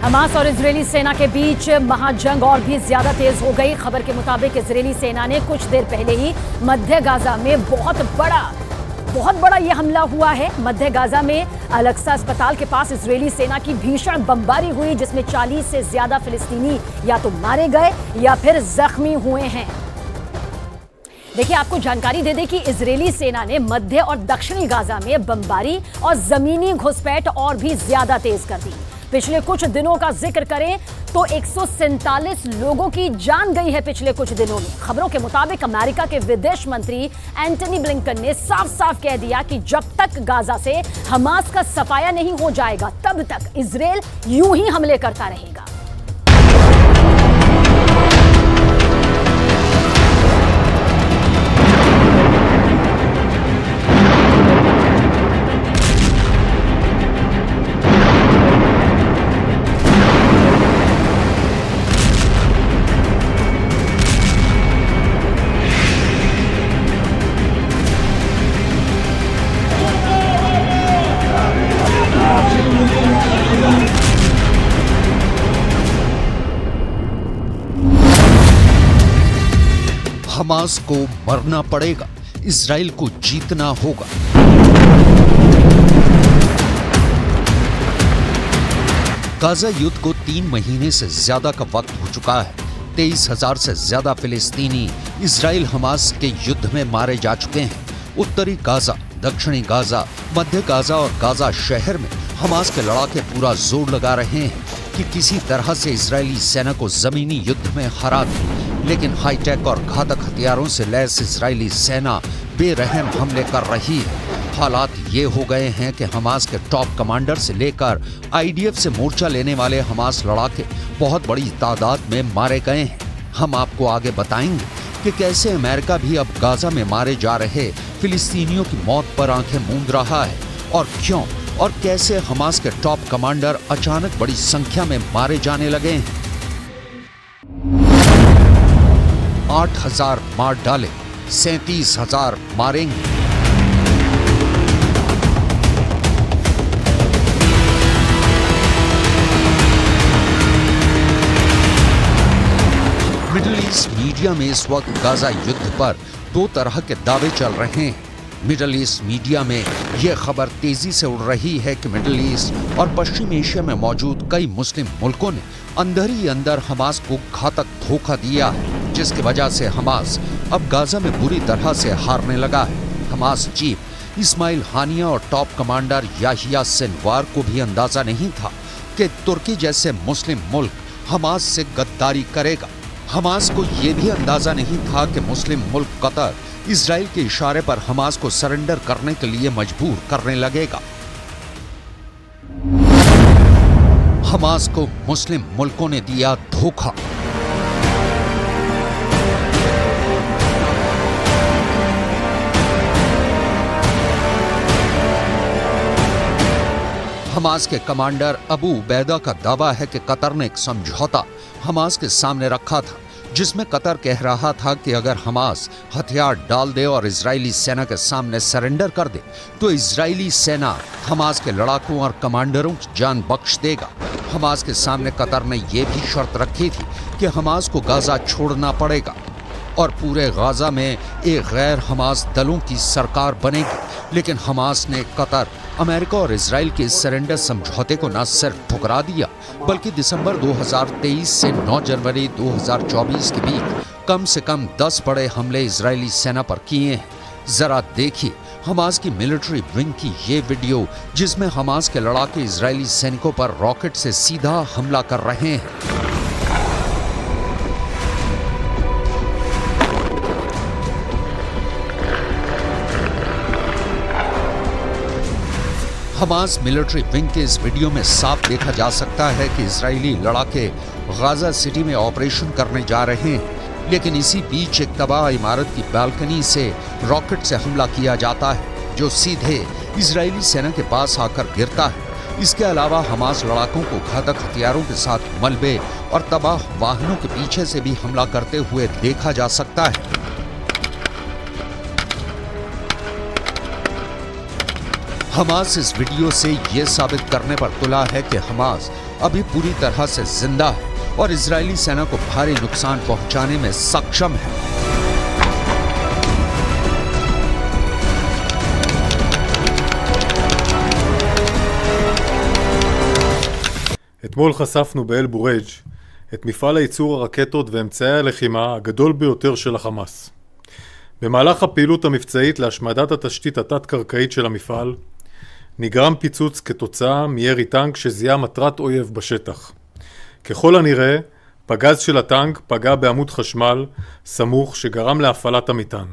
Hamas और Israeli सेना के बीच महाजंग और भी ज्यादा तेज हो गई। खबर के मुताबिक इजरायली सेना ने कुछ देर पहले ही मध्य गाजा में बहुत बड़ा यह हमला हुआ है। मध्य गाजा में अल-अक्सा अस्पताल के पास इजरायली सेना की भीषण बमबारी हुई, जिसमें 40 से ज्यादा फिलिस्तीनी या तो मारे गए या फिर जख्मी हुए हैं। देखिए, आपको जानकारी दे दें कि इजरायली सेना ने मध्य और दक्षिणी गाजा में बमबारी और जमीनी घुसपैठ और भी ज्यादा तेज कर दी। पिछले कुछ दिनों का जिक्र करें तो 147 लोगों की जान गई है पिछले कुछ दिनों में। खबरों के मुताबिक अमेरिका के विदेश मंत्री एंटनी ब्लिंकन ने साफ साफ कह दिया कि जब तक गाजा से हमास का सफाया नहीं हो जाएगा तब तक इजरायल यूं ही हमले करता रहेगा। हमास को मरना पड़ेगा, इजराइल को जीतना होगा। गाजा युद्ध को 3 महीने से ज्यादा का वक्त हो चुका है। 23,000 से ज्यादा फिलिस्तीनी इजराइल हमास के युद्ध में मारे जा चुके हैं। उत्तरी गाजा, दक्षिणी गाजा, मध्य गाजा और गाजा शहर में हमास के लड़ाके पूरा जोर लगा रहे हैं कि किसी तरह से इजरायली सेना को जमीनी युद्ध में हरा दें। लेकिन हाईटेक और घातक हथियारों से लैस इजरायली सेना बेरहम हमले कर रही है। हालात ये हो गए हैं कि हमास के टॉप कमांडर से लेकर आईडीएफ से मोर्चा लेने वाले हमास लड़ाके बहुत बड़ी तादाद में मारे गए हैं। हम आपको आगे बताएंगे कि कैसे अमेरिका भी अब गाजा में मारे जा रहे फिलिस्तीनियों की मौत पर आंखें मूंद रहा है और क्यों और कैसे हमास के टॉप कमांडर अचानक बड़ी संख्या में मारे जाने लगे हैं। 8,000 मार डाले, 37,000 मारेंगे। मिडिल ईस्ट मीडिया में इस वक्त गाजा युद्ध पर 2 तरह के दावे चल रहे हैं। मिडिल ईस्ट मीडिया में यह खबर तेजी से उड़ रही है कि मिडिल ईस्ट और पश्चिम एशिया में मौजूद कई मुस्लिम मुल्कों ने अंदर ही अंदर हमास को घातक धोखा दिया है, जिसकी वजह से हमास अब गाजा में बुरी तरह से हारने लगा है। हमास चीफ इस्माइल हानिया और टॉप कमांडर याहिया सिनवार को भी अंदाजा नहीं था कि तुर्की जैसे मुस्लिम मुल्क हमास से गद्दारी करेगा। हमास को यह भी अंदाजा नहीं था कि मुस्लिम मुल्क कतर इजराइल के इशारे पर हमास को सरेंडर करने के लिए मजबूर करने लगेगा। हमास को मुस्लिम मुल्कों ने दिया धोखा। हमास के कमांडर अबू उबैदा का दावा है कि कतर ने एक समझौता हमास के सामने रखा था, जिसमें कतर कह रहा था कि अगर हमास हथियार डाल दे और इजरायली सेना के सामने सरेंडर कर दे तो इजरायली सेना हमास के लड़ाकों और कमांडरों की जान बख्श देगा। हमास के सामने कतर ने यह भी शर्त रखी थी कि हमास को गाजा छोड़ना पड़ेगा और पूरे गाजा में एक गैर हमास दलों की सरकार बनेगी। लेकिन हमास ने कतर, अमेरिका और इजराइल के सरेंडर समझौते को न सिर्फ ठुकरा दिया बल्कि दिसंबर 2023 से 9 जनवरी 2024 के बीच कम से कम 10 बड़े हमले इजरायली सेना पर किए हैं। जरा देखिए हमास की मिलिट्री विंग की ये वीडियो, जिसमें हमास के लड़ाके इजरायली सैनिकों पर रॉकेट से सीधा हमला कर रहे हैं। हमास मिलिट्री विंग के इस वीडियो में साफ देखा जा सकता है कि इजरायली लड़ाके गाजा सिटी में ऑपरेशन करने जा रहे हैं, लेकिन इसी बीच एक तबाह इमारत की बालकनी से रॉकेट से हमला किया जाता है, जो सीधे इजरायली सेना के पास आकर गिरता है। इसके अलावा हमास लड़ाकों को घातक हथियारों के साथ मलबे और तबाह वाहनों के पीछे से भी हमला करते हुए देखा जा सकता है। हमास इस वीडियो से ये साबित करने पर तुला है कि हमास अभी पूरी तरह से जिंदा है और इजरायली सेना को भारी नुकसान पहुंचाने में सक्षम है। אתמול חשפנו באל בורג' את מפעל הייצור הרקטות ואמצעי הלחימה הגדול ביותר של החמאס. במהלך הפעילות המבצעית להשמדת התשתית התת-קרקעית של המפעל, נגרם פיצוץ כתוצאה מירי טנק שזיהה מטרת אויב בשטח. ככל הנראה, פגז של הטנק פגע בעמוד חשמל סמוך שגרם להפעלת המטען.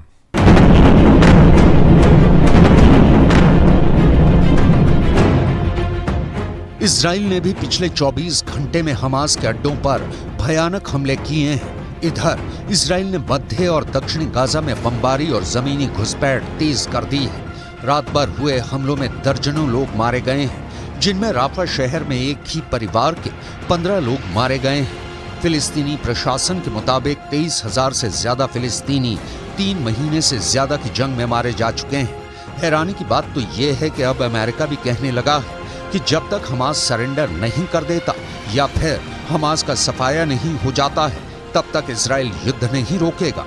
इजराइल ने भी पिछले 24 घंटे में हमास के अड्डों पर भयानक हमले किए हैं। इधर इजराइल ने मध्य और दक्षिणी गाजा में बमबारी और जमीनी घुसपैठ तेज कर दी है। रात भर हुए हमलों में दर्जनों लोग मारे गए हैं, जिनमें राफा शहर में एक ही परिवार के 15 लोग मारे गए हैं। फिलिस्तीनी प्रशासन के मुताबिक 23,000 से ज्यादा फिलिस्तीनी 3 महीने से ज्यादा की जंग में मारे जा चुके हैं। हैरानी की बात तो यह है कि अब अमेरिका भी कहने लगा है कि जब तक हमास सरेंडर नहीं कर देता या फिर हमास का सफाया नहीं हो जाता है, तब तक इजराइल युद्ध नहीं रोकेगा।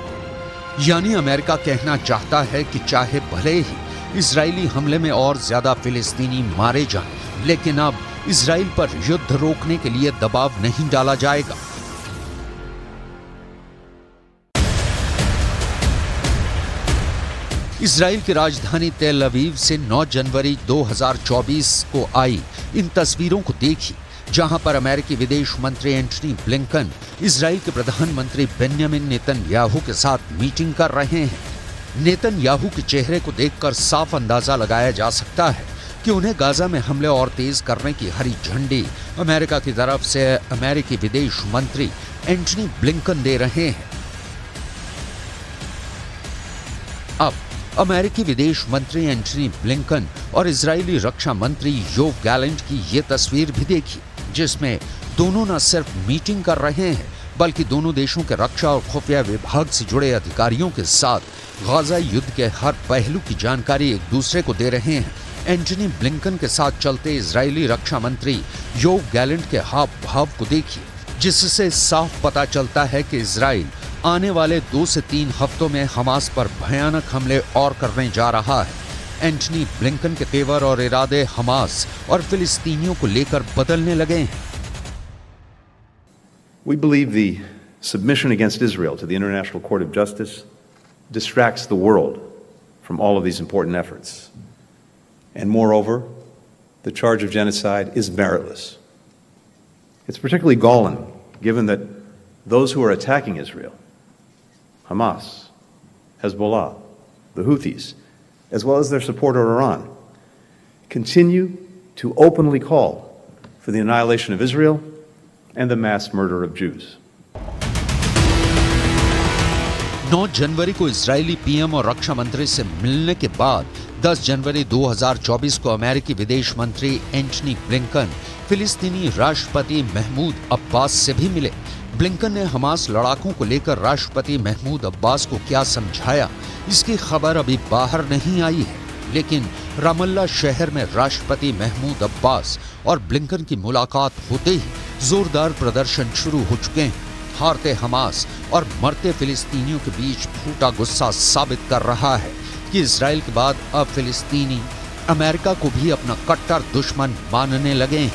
यानी अमेरिका कहना चाहता है कि चाहे भले ही इजरायली हमले में और ज्यादा फिलिस्तीनी मारे जाएं, लेकिन अब इजराइल पर युद्ध रोकने के लिए दबाव नहीं डाला जाएगा। इजराइल की राजधानी तेल अवीव से 9 जनवरी 2024 को आई इन तस्वीरों को देखिए, जहां पर अमेरिकी विदेश मंत्री एंटनी ब्लिंकन इजराइल के प्रधानमंत्री बेंजामिन नेतन्याहू के साथ मीटिंग कर रहे हैं। नेतन्याहू के चेहरे को देखकर साफ अंदाजा लगाया जा सकता है कि उन्हें गाजा में हमले और तेज करने की हरी झंडी अमेरिका की तरफ से अमेरिकी विदेश मंत्री एंटनी ब्लिंकन दे रहे हैं। अब अमेरिकी विदेश मंत्री एंटनी ब्लिंकन और इजरायली रक्षा मंत्री योव गैलेंट की ये तस्वीर भी देखी, जिसमें दोनों न सिर्फ मीटिंग कर रहे हैं, बल्कि दोनों देशों के रक्षा और खुफिया विभाग से जुड़े अधिकारियों के साथ गाजा युद्ध के हर पहलू की जानकारी एक दूसरे को दे रहे हैं। एंटनी ब्लिंकन के साथ चलते इजरायली रक्षा मंत्री योव गैलेंट के हाव भाव को देखिए, जिससे साफ पता चलता है कि इजराइल आने वाले 2 से 3 हफ्तों में हमास पर भयानक हमले और करने जा रहा है। एंटनी ब्लिंकन के तेवर और इरादे हमास और फिलिस्तीनियों को लेकर बदलने लगे हैं। We believe the submission against Israel to the International Court of Justice distracts the world from all of these important efforts. And moreover, the charge of genocide is meritless. It's particularly galling given that those who are attacking Israel, Hamas, Hezbollah, the Houthis, as well as their supporter Iran, continue to openly call for the annihilation of Israel and the mass murder of Jews. 9 जनवरी को Israeli PM और रक्षा मंत्री से मिलने के बाद 10 जनवरी 2024 को अमेरिकी विदेश मंत्री एंटनी ब्लिंकन फिलिस्तीनी राष्ट्रपति महमूद अब्बास से भी मिले। ब्लिंकन ने हमास लड़ाकों को लेकर राष्ट्रपति महमूद अब्बास को क्या समझाया, इसकी खबर अभी बाहर नहीं आई है, लेकिन रामल्ला शहर में राष्ट्रपति महमूद अब्बास और ब्लिंकन की मुलाकात होते ही जोरदार प्रदर्शन शुरू हो चुके हैं। हारते हमास और मरते फिलिस्तीनियों के बीच फूटा गुस्सा साबित कर रहा है कि इजराइल के बाद अब फिलिस्तीनी अमेरिका को भी अपना कट्टर दुश्मन मानने लगे हैं।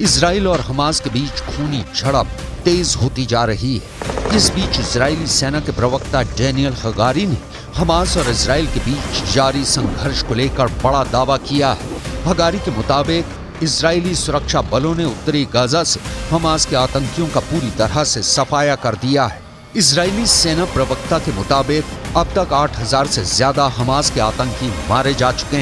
इजराइल और हमास के बीच खूनी झड़प तेज होती जा रही है। इस बीच इजरायली सेना के प्रवक्ता डैनियल हगारी ने हमास और इजराइल के बीच जारी संघर्ष को लेकर बड़ा दावा किया है। हगारी के मुताबिक इजरायली सुरक्षा बलों ने उत्तरी गाजा से हमास के आतंकियों का पूरी तरह से सफाया कर दिया है। इजरायली सेना प्रवक्ता के मुताबिक अब तक 8,000 से ज्यादा हमास के आतंकी मारे जा चुके हैं।